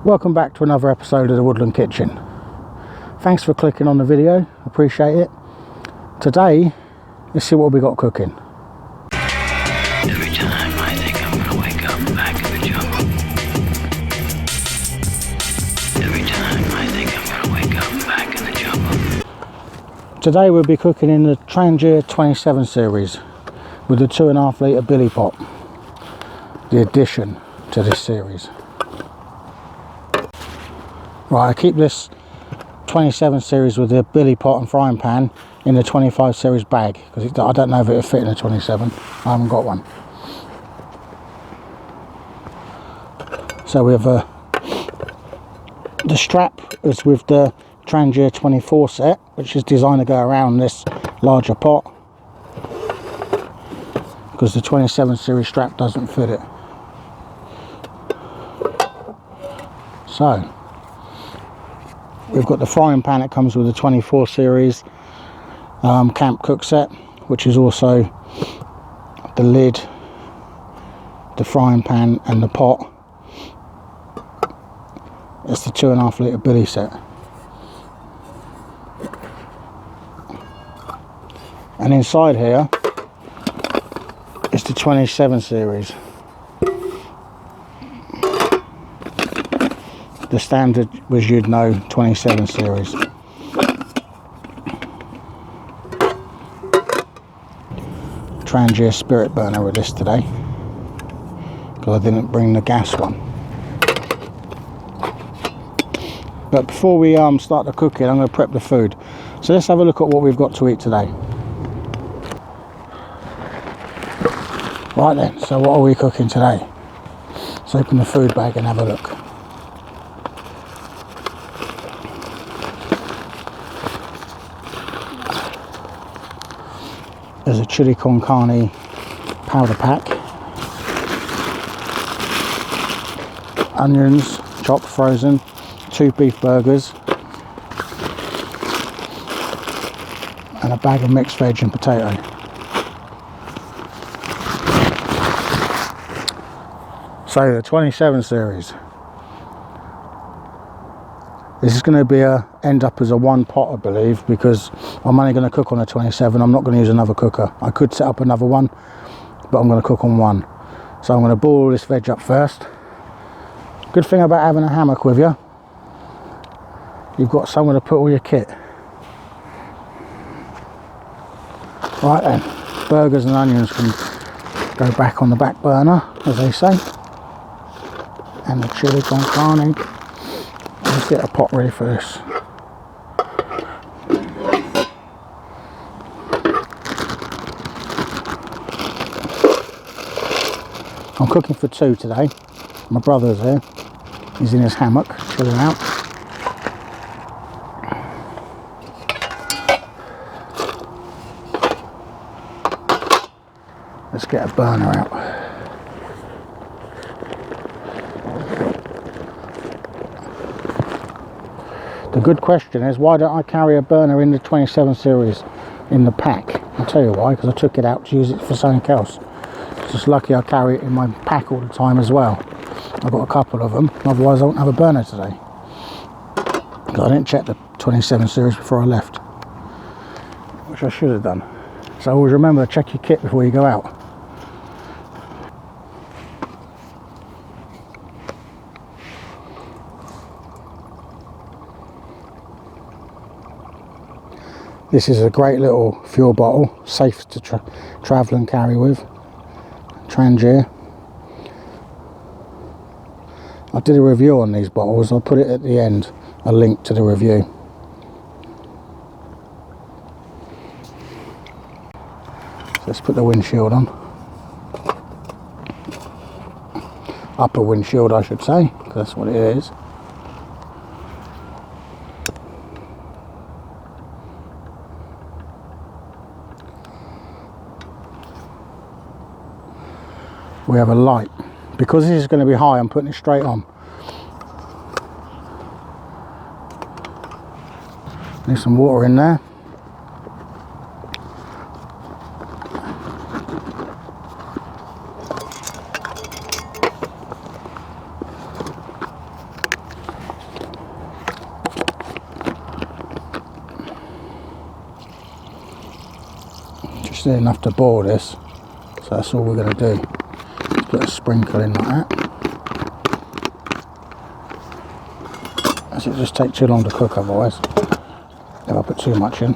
Welcome back to another episode of the Woodland Kitchen. Thanks for clicking on the video, appreciate it. Today, let's see what we got cooking. Every time I think I'm gonna wake up back in the jungle. Every time I think I'm gonna wake up back in the jungle. Today we'll be cooking in the Trangia 27 series with the 2.5 litre billy pot, the addition to this series. Right, I keep this 27 series with the billy pot and frying pan in the 25 series bag because I don't know if it'll fit in the 27. I haven't got one. So we have the strap is with the Trangia 24 set, which is designed to go around this larger pot because the 27 series strap doesn't fit it. So we've got the frying pan that comes with the 24 series camp cook set, which is also the lid, the frying pan and the pot. It's the 2.5 litre billy set. And inside here is the 27 series. The standard, as you'd know, 27 series. Trangia spirit burner with this today because I didn't bring the gas one. But before we start the cooking, I'm going to prep the food. So let's have a look at what we've got to eat today. Right then, so what are we cooking today? Let's open the food bag and have a look. There's a chili con carne powder pack, onions chopped frozen, 2 beef burgers and a bag of mixed veg and potato. So the 27 series, this is going to be end up as a one pot, I believe, because I'm only going to cook on a 27. I'm not going to use another cooker. I could set up another one, but I'm going to cook on one. So I'm going to boil all this veg up first. Good thing about having a hammock with you, you've got somewhere to put all your kit. Right then, burgers and onions can go back on the back burner, as they say. And the chili con carne. Let's get a pot ready for this. I'm cooking for 2 today. My brother's here. He's in his hammock, chilling out. Let's get a burner out. The good question is, why don't I carry a burner in the 27 series in the pack? I'll tell you why, because I took it out to use it for something else. It's just lucky I carry it in my pack all the time as well. I've got a couple of them, otherwise I won't have a burner today. Because I didn't check the 27 series before I left, which I should have done. So always remember to check your kit before you go out. This is a great little fuel bottle, safe to travel and carry with. Trangia. I did a review on these bottles. I'll put it at the end, a link to the review. So let's put the windshield on. Upper windshield, I should say, because that's what it is. We have a light. Because this is going to be high, I'm putting it straight on. Need some water in there. actually enough to boil this, so that's all we're going to do. Just put a sprinkle in like that, as it just takes too long to cook otherwise if I put too much in.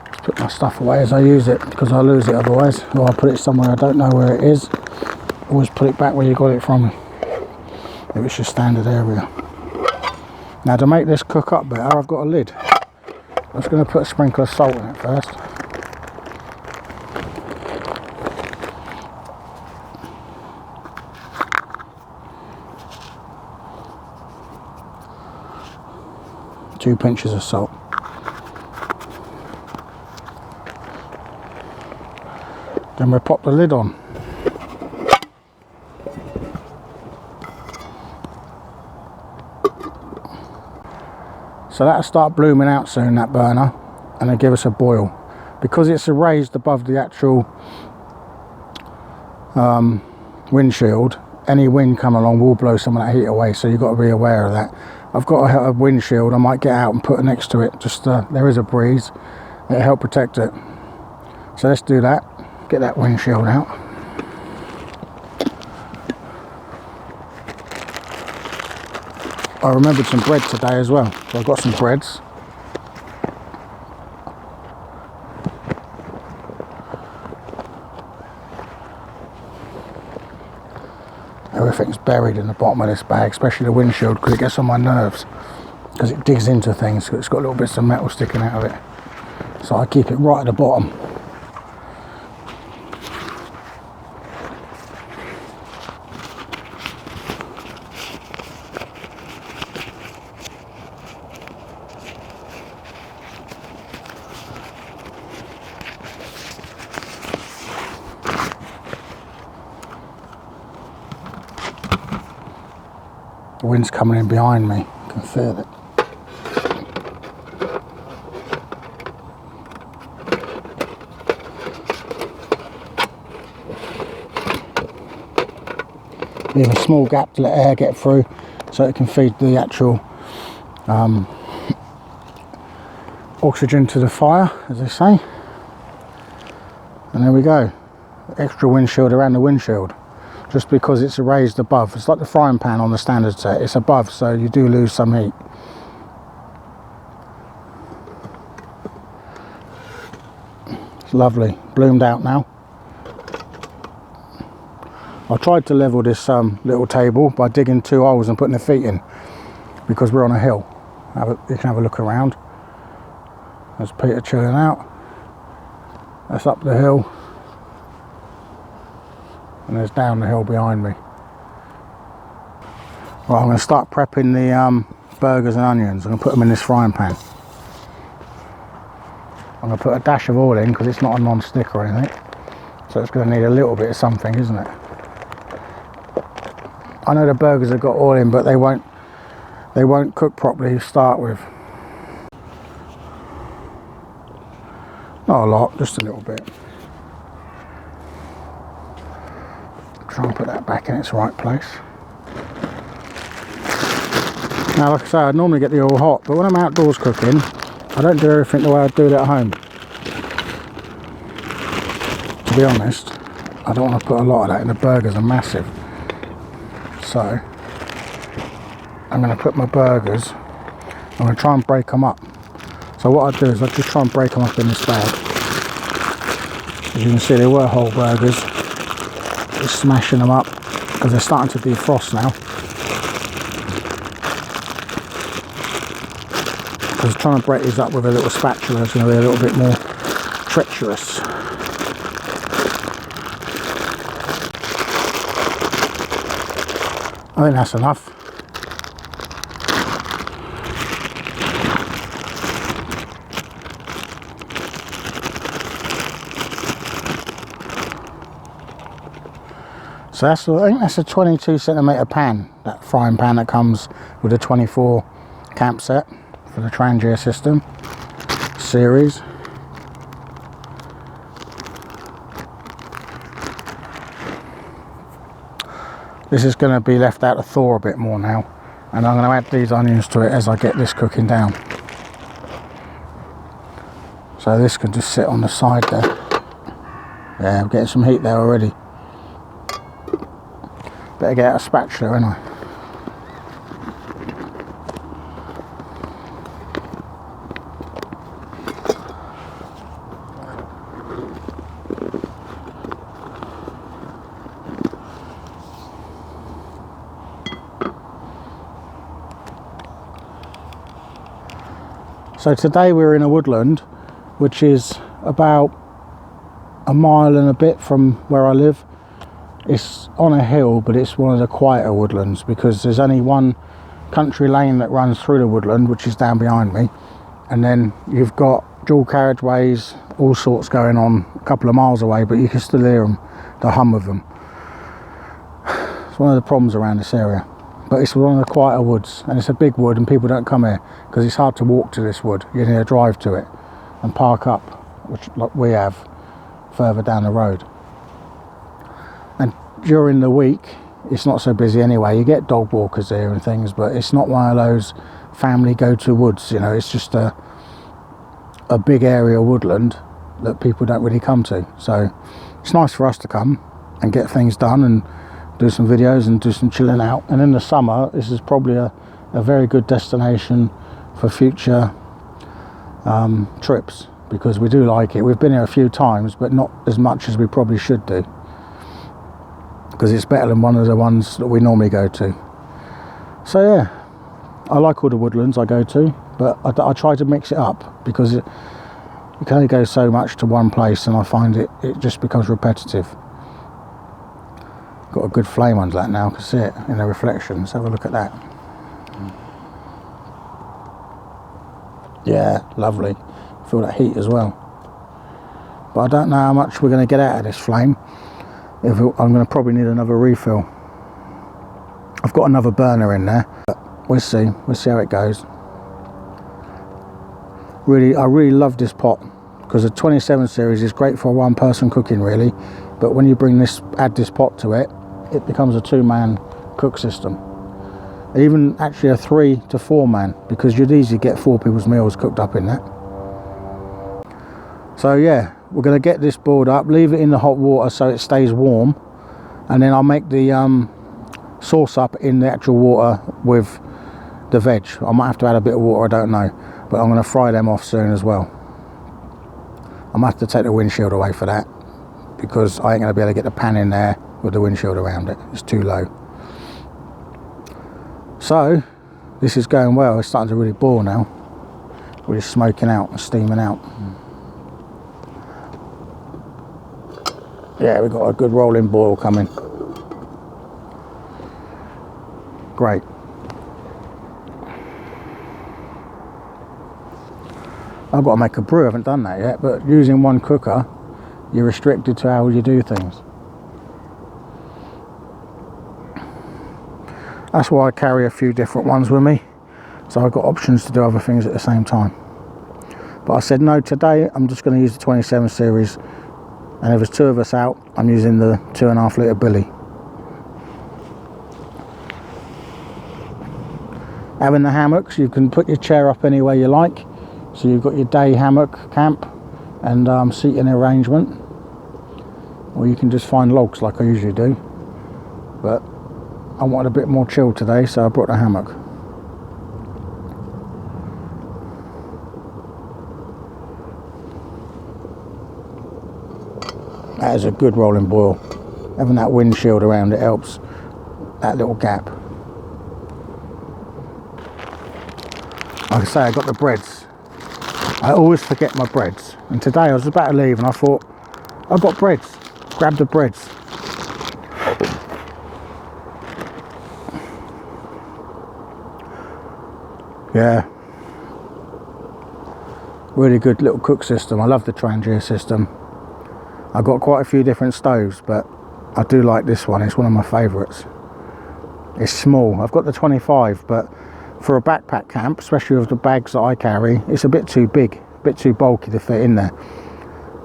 Just put my stuff away as I use it, because I lose it otherwise, or I put it somewhere I don't know where it is. Always put it back where you got it from, if it's your standard area. Now to make this cook up better, I've got a lid. I'm just going to put a sprinkle of salt in it first. Two pinches of salt. Then we'll pop the lid on. So that'll start blooming out soon, that burner, and it'll give us a boil. Because it's raised above the actual windshield, any wind come along will blow some of that heat away, so you've got to be aware of that. I've got a windshield I might get out and put it next to it, just there is a breeze, it'll help protect it. So let's do that, get that windshield out. I remembered some bread today as well, so I've got some breads. Everything's buried in the bottom of this bag, especially the windshield, because it gets on my nerves, because it digs into things. It's got little bits of metal sticking out of it, so I keep it right at the bottom. The wind's coming in behind me, I can feel it. Leave a small gap to let air get through, so it can feed the actual oxygen to the fire, as they say. And there we go, extra windshield around the windshield. Just because it's raised above. It's like the frying pan on the standard set, it's above, so you do lose some heat. It's lovely, bloomed out now. I tried to level this little table by digging 2 holes and putting the feet in, because we're on a hill. You can have a look around. There's Peter chilling out. That's up the hill. And there's down the hill behind me. Right, I'm going to start prepping the burgers and onions. I'm going to put them in this frying pan. I'm going to put a dash of oil in, because it's not a non-stick or anything, so it's going to need a little bit of something, isn't it? I know the burgers have got oil in, but they won't cook properly to start with. Not a lot, just a little bit. Try and put that back in its right place. Now, like I say, I'd normally get the oil hot, but when I'm outdoors cooking, I don't do everything the way I do it at home. To be honest, I don't want to put a lot of that in. The burgers are massive. So, I'm going to put my burgers, I'm going to try and break them up. So what I do is I just try and break them up in this bag. As you can see, they were whole burgers. Just smashing them up, because they're starting to defrost now. Because trying to break these up with a little spatula is going to be a little bit more treacherous. I think that's enough. So I think that's a 22cm pan, that frying pan that comes with a 24 camp set for the Trangia system series. This is going to be left out to thaw a bit more now, and I'm going to add these onions to it as I get this cooking down. So this can just sit on the side there. Yeah, I'm getting some heat there already. Better get out a spatula, ain't I? So today we're in a woodland, which is about a mile and a bit from where I live. It's on a hill, but it's one of the quieter woodlands because there's only one country lane that runs through the woodland, which is down behind me, and then you've got dual carriageways, all sorts going on a couple of miles away, but you can still hear them, the hum of them. It's one of the problems around this area, but it's one of the quieter woods, and it's a big wood, and people don't come here because it's hard to walk to this wood. You need to drive to it and park up, which like we have further down the road. And during the week it's not so busy anyway. You get dog walkers here and things, but it's not one of those family go-to woods, you know. It's just a big area woodland that people don't really come to, so it's nice for us to come and get things done and do some videos and do some chilling out. And in the summer this is probably a very good destination for future trips, because we do like it. We've been here a few times, but not as much as we probably should do, because it's better than one of the ones that we normally go to. So yeah, I like all the woodlands I go to, but I try to mix it up, because you can only go so much to one place, and I find it just becomes repetitive. Got a good flame under that now, I can see it in the reflection. Let's have a look at that. Yeah, lovely. Feel that heat as well, but I don't know how much we're going to get out of this flame. I'm going to probably need another refill. I've got another burner in there, but we'll see how it goes. I really love this pot, because the 27 series is great for a one person cooking really, but when you add this pot to it, it becomes a 2-man cook system. Even actually a 3 to 4 man, because you'd easily get 4 people's meals cooked up in that. So yeah, we're going to get this boiled up, leave it in the hot water so it stays warm, and then I'll make the sauce up in the actual water with the veg. I might have to add a bit of water, I don't know, but I'm going to fry them off soon as well. I might have to take the windshield away for that, because I ain't going to be able to get the pan in there with the windshield around it. It's too low. So this is going well. It's starting to really boil now. We're just smoking out and steaming out. Yeah, we've got a good rolling boil coming. Great. I've got to make a brew. I haven't done that yet, but using one cooker, you're restricted to how you do things. That's why I carry a few different ones with me, so I've got options to do other things at the same time. But I said no, today I'm just going to use the 27 series, and if there's 2 of us out, I'm using the 2.5 litre billy. Having the hammocks, you can put your chair up anywhere you like, so you've got your day hammock camp and seating arrangement, or you can just find logs like I usually do, but I wanted a bit more chill today, so I brought a hammock. That is a good rolling boil. Having that windshield around it helps that little gap. Like I say, I got the breads. I always forget my breads, and today I was about to leave and I thought, I've got breads. Grab the breads. Yeah, really good little cook system. I love the Trangia system. I've got quite a few different stoves, but I do like this one. It's one of my favourites. It's small. I've got the 25, but for a backpack camp, especially with the bags that I carry, it's a bit too big, a bit too bulky to fit in there.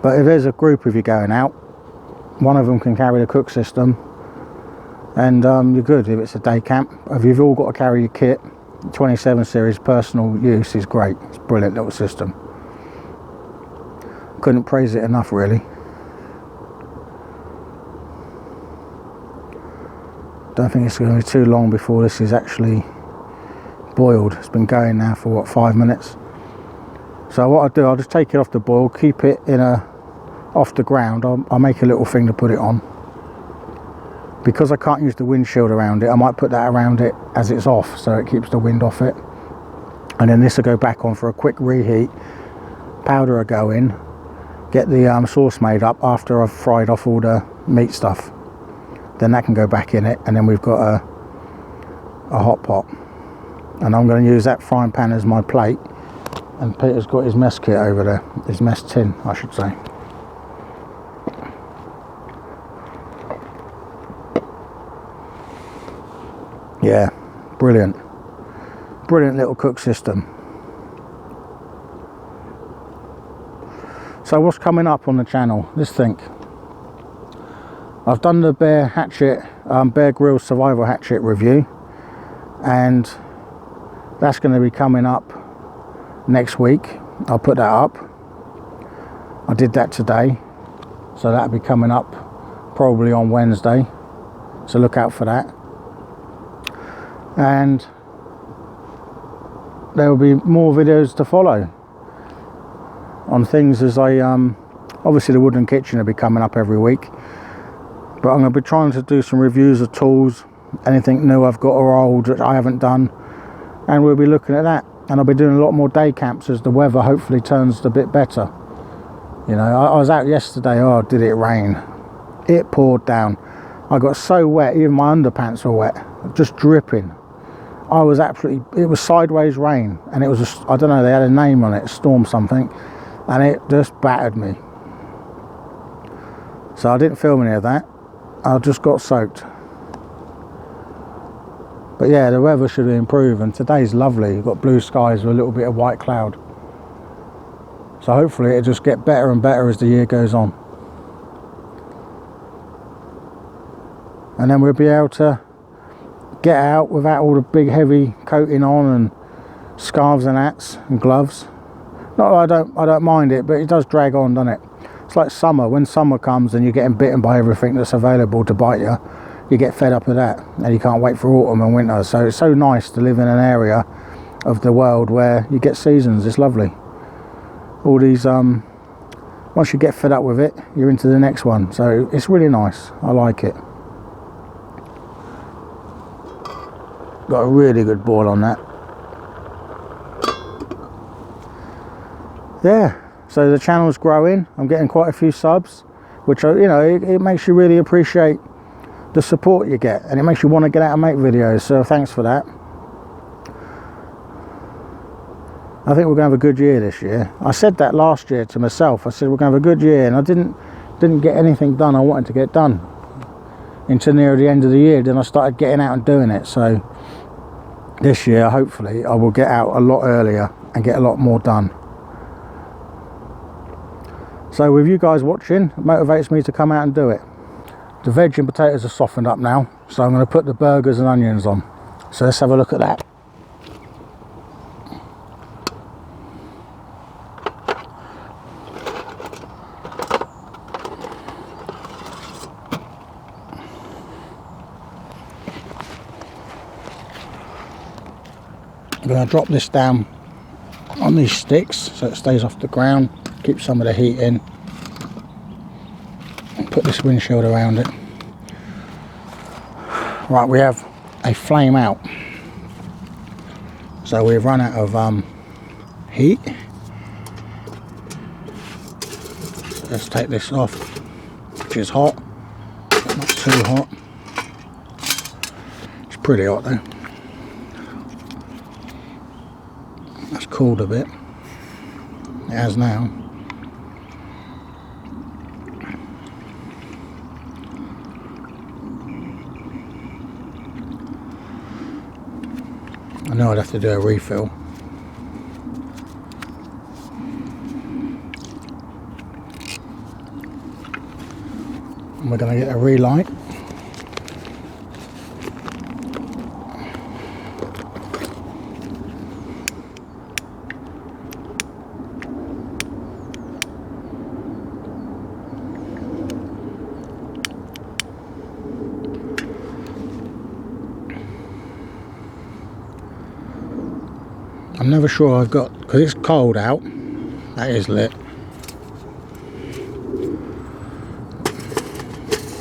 But if there's a group of you going out, one of them can carry the cook system, and you're good if it's a day camp. If you've all got to carry your kit, 27 series personal use is great. It's a brilliant little system. Couldn't praise it enough, really. Don't think it's going to be too long before this is actually boiled. It's been going now for what, 5 minutes. So what I'll do, I'll just take it off the boil, keep it in off the ground. I'll make a little thing to put it on. Because I can't use the windshield around it, I might put that around it as it's off, so it keeps the wind off it. And then this will go back on for a quick reheat. Powder will go in, get the sauce made up after I've fried off all the meat stuff. Then that can go back in it, and then we've got a hot pot. And I'm going to use that frying pan as my plate. And Peter's got his mess kit over there, his mess tin, I should say. Yeah, brilliant. Brilliant little cook system. So what's coming up on the channel? Let's think. I've done the Bear Grylls survival hatchet review, and that's going to be coming up next week. I'll put that up. I did that today, so that'll be coming up probably on Wednesday, so look out for that. And there will be more videos to follow on things as I obviously the Woodland kitchen will be coming up every week, but I'm going to be trying to do some reviews of tools, anything new I've got or old that I haven't done, and we'll be looking at that. And I'll be doing a lot more day camps as the weather hopefully turns a bit better. You know, I was out yesterday, oh, did it rain? It poured down. I got so wet, even my underpants were wet, just dripping. I was absolutely, it was sideways rain, and it was, I don't know, they had a name on it, storm something, and it just battered me. So I didn't film any of that. I just got soaked. But yeah, the weather should improve, and today's lovely. You've got blue skies with a little bit of white cloud. So hopefully it'll just get better and better as the year goes on. And then we'll be able to get out without all the big heavy coating on and scarves and hats and gloves. Not that I don't mind it, but it does drag on, doesn't it? It's like summer. When summer comes and you're getting bitten by everything that's available to bite you, you get fed up of that, and you can't wait for autumn and winter. So it's so nice to live in an area of the world where you get seasons. It's lovely. All these once you get fed up with it, you're into the next one. So it's really nice. I like it. Got a really good boil on that. Yeah, so the channel's growing. I'm getting quite a few subs, which you know, it makes you really appreciate the support you get, and it makes you want to get out and make videos. So thanks for that. I think we're gonna have a good year this year. I said that last year to myself. I said we're gonna have a good year, and I didn't get anything done I wanted to get done until near the end of the year. Then I started getting out and doing it. So this year, hopefully, I will get out a lot earlier and get a lot more done. So with you guys watching, it motivates me to come out and do it. The veg and potatoes are softened up now, so I'm going to put the burgers and onions on. So let's have a look at that. I'm going to drop this down on these sticks so it stays off the ground, keep some of the heat in, and put this windshield around it. Right, we have a flame out, so we've run out of heat. Let's take this off, which is hot, but not too hot. It's pretty hot though. That's cooled a bit. It has now. I know I'd have to do a refill. And we're going to get a relight. I'm never sure I've got, because it's cold out. That is lit.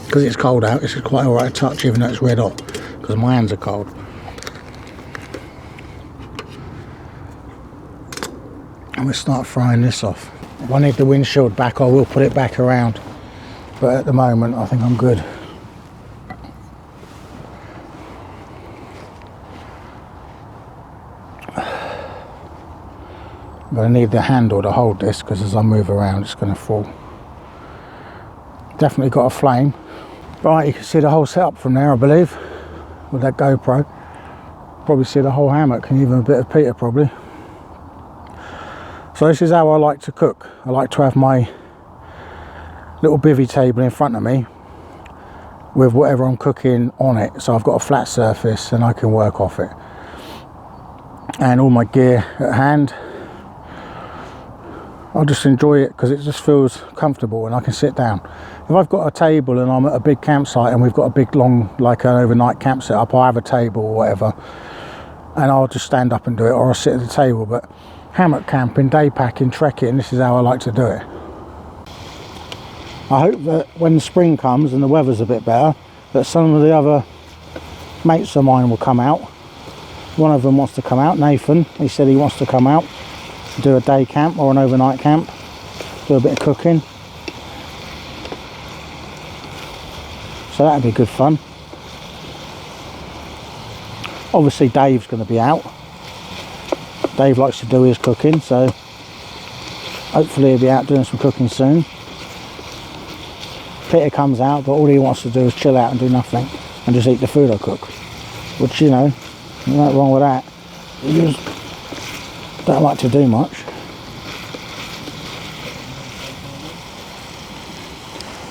Because it's cold out, it's quite alright to touch even though it's red hot, because my hands are cold. I'm going to start frying this off. If I need the windshield back, I will put it back around, but at the moment I think I'm good. I'm going to need the handle to hold this, because as I move around it's going to fall. Definitely got a flame. Right, you can see the whole setup from there, I believe, with that GoPro. Probably see the whole hammock and even a bit of Peter probably. So this is how I like to cook. I like to have my little bivvy table in front of me with whatever I'm cooking on it, so I've got a flat surface and I can work off it, and all my gear at hand. I just enjoy it because it just feels comfortable and I can sit down. If I've got a table and I'm at a big campsite and we've got a big long, like an overnight camp set up, I'll have a table or whatever and I'll just stand up and do it, or I'll sit at the table. But hammock camping, day packing, trekking, this is how I like to do it. I hope that when spring comes and the weather's a bit better, that some of the other mates of mine will come out. One of them wants to come out, Nathan. He said he wants to come out, do a day camp or an overnight camp, do a bit of cooking. So that'd be good fun. Obviously Dave's going to be out. Dave likes to do his cooking, so hopefully he'll be out doing some cooking soon. Peter comes out, but all he wants to do is chill out and do nothing and just eat the food I cook, which, you know, there's nothing wrong with that. He just don't like to do much.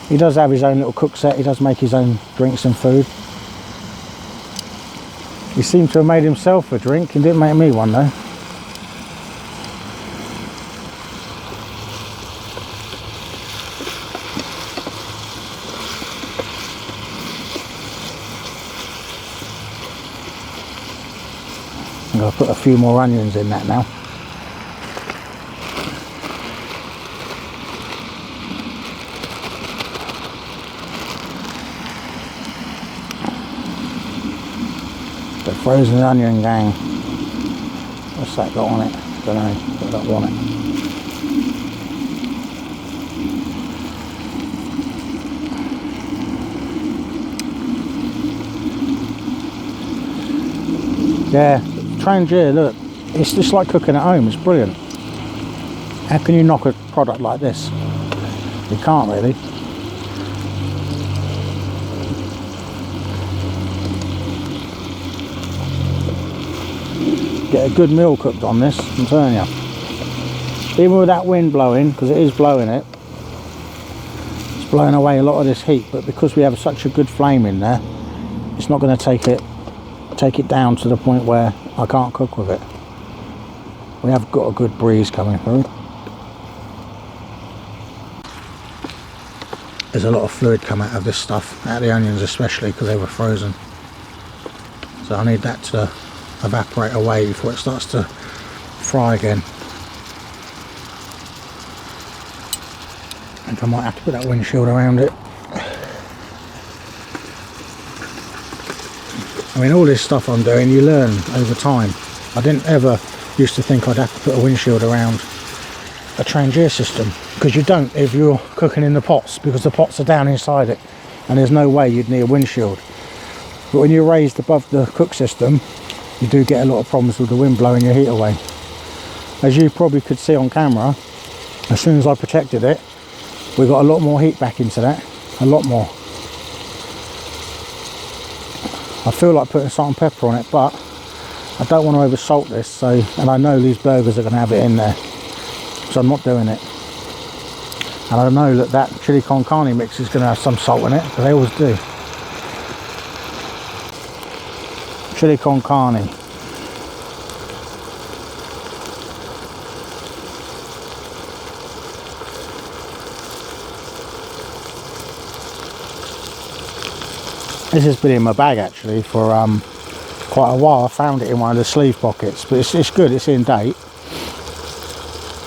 He does have his own little cook set. He does make his own drinks and food. He seemed to have made himself a drink. He didn't make me one though. I'm going to put a few more onions in that now. The frozen onion gang. What's that got on it? Don't know, but I don't want it. Yeah, Trangia, look, it's just like cooking at home. It's brilliant. How can you knock a product like this? You can't really. Get a good meal cooked on this, I'm telling you. Even with that wind blowing, because it is blowing it, it's blowing away a lot of this heat, but because we have such a good flame in there, it's not going to take it down to the point where I can't cook with it. We have got a good breeze coming through. There's a lot of fluid come out of this stuff, out of the onions especially, because they were frozen. So I need that to evaporate away before it starts to fry again. I think I might have to put that windshield around it. I mean, all this stuff I'm doing, you learn over time. I didn't ever used to think I'd have to put a windshield around a Trangia system, because you don't if you're cooking in the pots, because the pots are down inside it and there's no way you'd need a windshield. But when you're raised above the cook system, you do get a lot of problems with the wind blowing your heat away. As you probably could see on camera, as soon as I protected it, we got a lot more heat back into that, a lot more. I feel like putting salt and pepper on it, but I don't want to over salt this, so, and I know these burgers are going to have it in there, so I'm not doing it. And I know that that chili con carne mix is going to have some salt in it, because they always do. Chili con carne. This has been in my bag actually for quite a while. I found it in one of the sleeve pockets, but it's good, it's in date.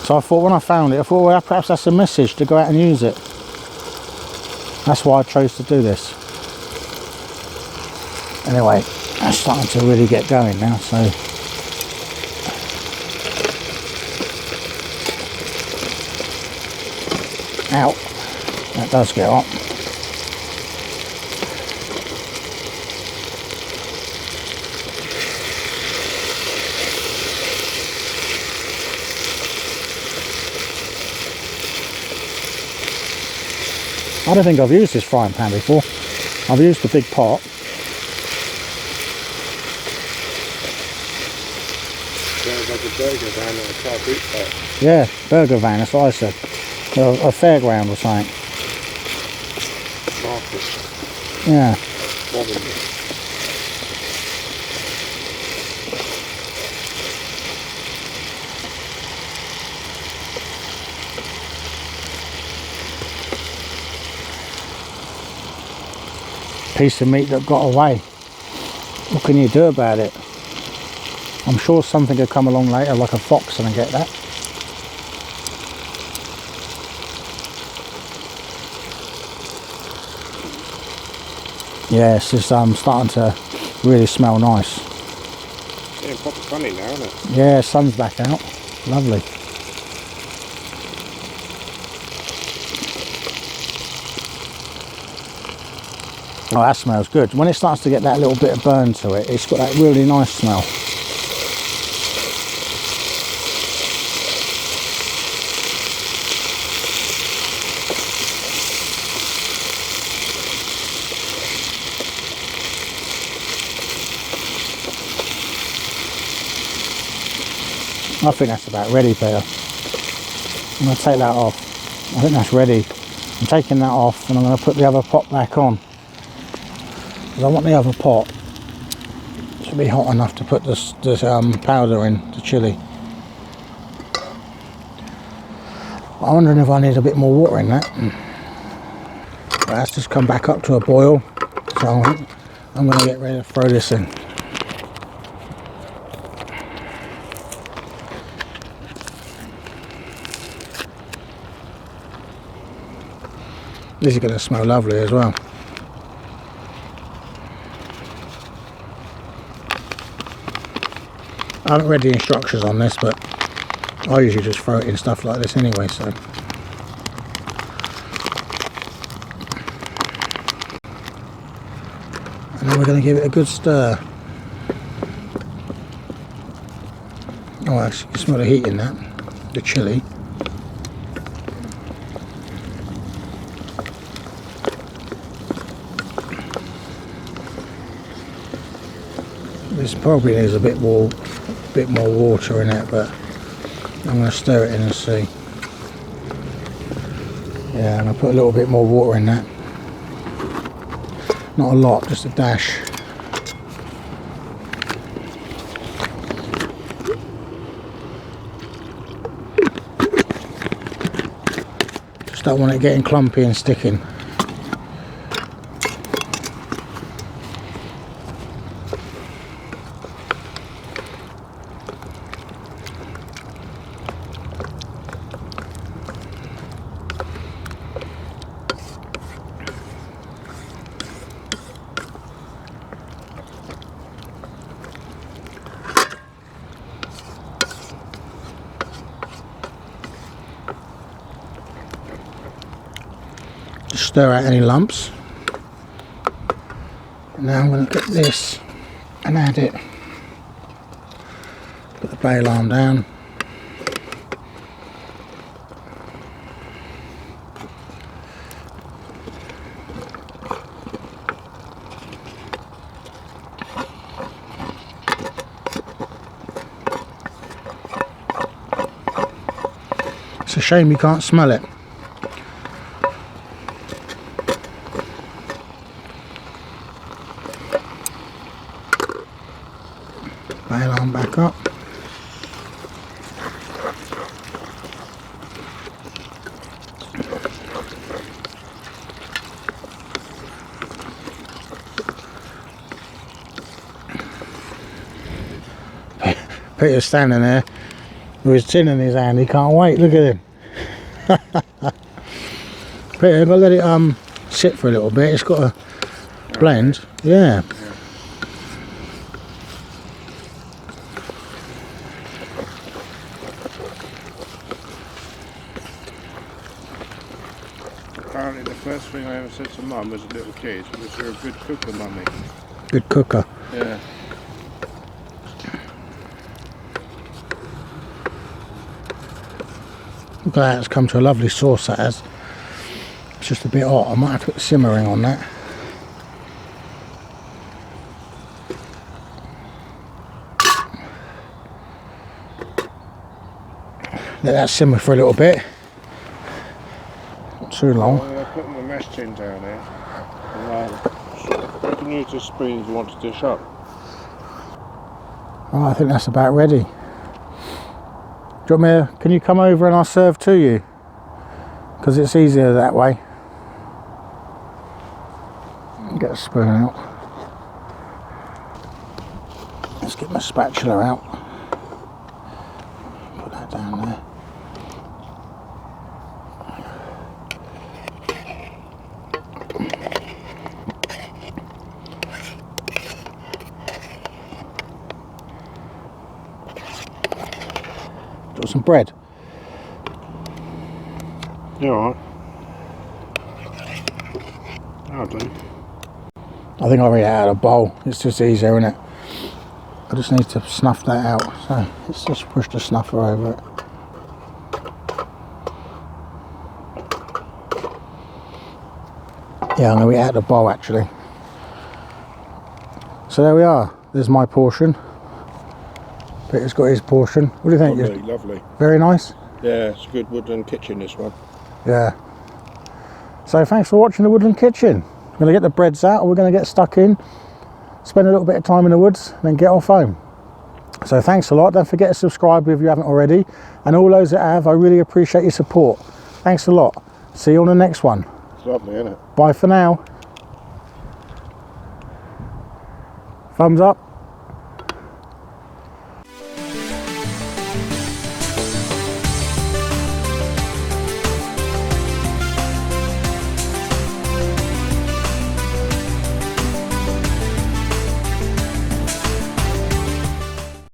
So I thought when I found it, I thought, well, perhaps that's a message to go out and use it. That's why I chose to do this. Anyway, that's starting to really get going now, so. Ow, that does get hot. I don't think I've used this frying pan before. I've used the big pot. Sounds like a burger van or a car boot part. Yeah, burger van, that's what I said. A fairground or something. Market. Yeah. Woodland. Piece of meat that got away. What can you do about it? I'm sure something will come along later, like a fox, and get that. Yes, it's starting to really smell nice. Yeah, proper funny now, isn't it? Yeah, sun's back out. Lovely. Oh, that smells good. When it starts to get that little bit of burn to it, it's got that really nice smell. I think that's about ready, Peter. I'm going to take that off. I think that's ready. I'm taking that off and I'm going to put the other pot back on. Because I want the other pot to be hot enough to put this powder in, the chilli. I'm wondering if I need a bit more water in that. That's just come back up to a boil. So I'm going to get ready to throw this in. This is going to smell lovely as well. I haven't read the instructions on this, but I usually just throw it in stuff like this anyway, so. And then we're going to give it a good stir. Oh, actually, you can smell the heat in that, the chilli. This probably needs a bit more water in it, but I'm going to stir it in and see. Yeah, I'm going to put a little bit more water in that. Not a lot, just a dash. Just don't want it getting clumpy and sticking. Stir out any lumps. Now I'm going to get this and add it. Put the bail arm down. It's a shame you can't smell it. Bail arm back up. Peter's standing there with his tin in his hand. He can't wait. Look at him. Peter, I've got to let it sit for a little bit. It's got to blend. Yeah. Apparently the first thing I ever said to Mum as a little kid was, "You're a good cooker, Mummy." Good cooker. Yeah. Look at that, it's come to a lovely sauce, that has. It's just a bit hot. I might have to put simmering on that. Let that simmer for a little bit. Not too long. I'm putting the mash tin down here. And, you can use this spoon if you want to dish up. Oh, I think that's about ready. Do you want me to, can you come over and I'll serve to you? Because it's easier that way. Get a spoon out. Let's get my spatula out. Put that down there. Got some bread. You alright? I'll do. I think I'll read it out of a bowl. It's just easier, isn't it? I just need to snuff that out. So let's just push the snuffer over it. Yeah, I'm going to eat out of the bowl actually. So there we are. There's my portion. Peter's got his portion. What do you think? Lovely, lovely. Very nice? Yeah, it's a good Woodland kitchen, this one. Yeah. So thanks for watching the Woodland kitchen. We're going to get the breads out, and we're going to get stuck in, spend a little bit of time in the woods, and then get off home. So thanks a lot. Don't forget to subscribe if you haven't already. And all those that have, I really appreciate your support. Thanks a lot. See you on the next one. It's lovely, isn't it? Bye for now. Thumbs up.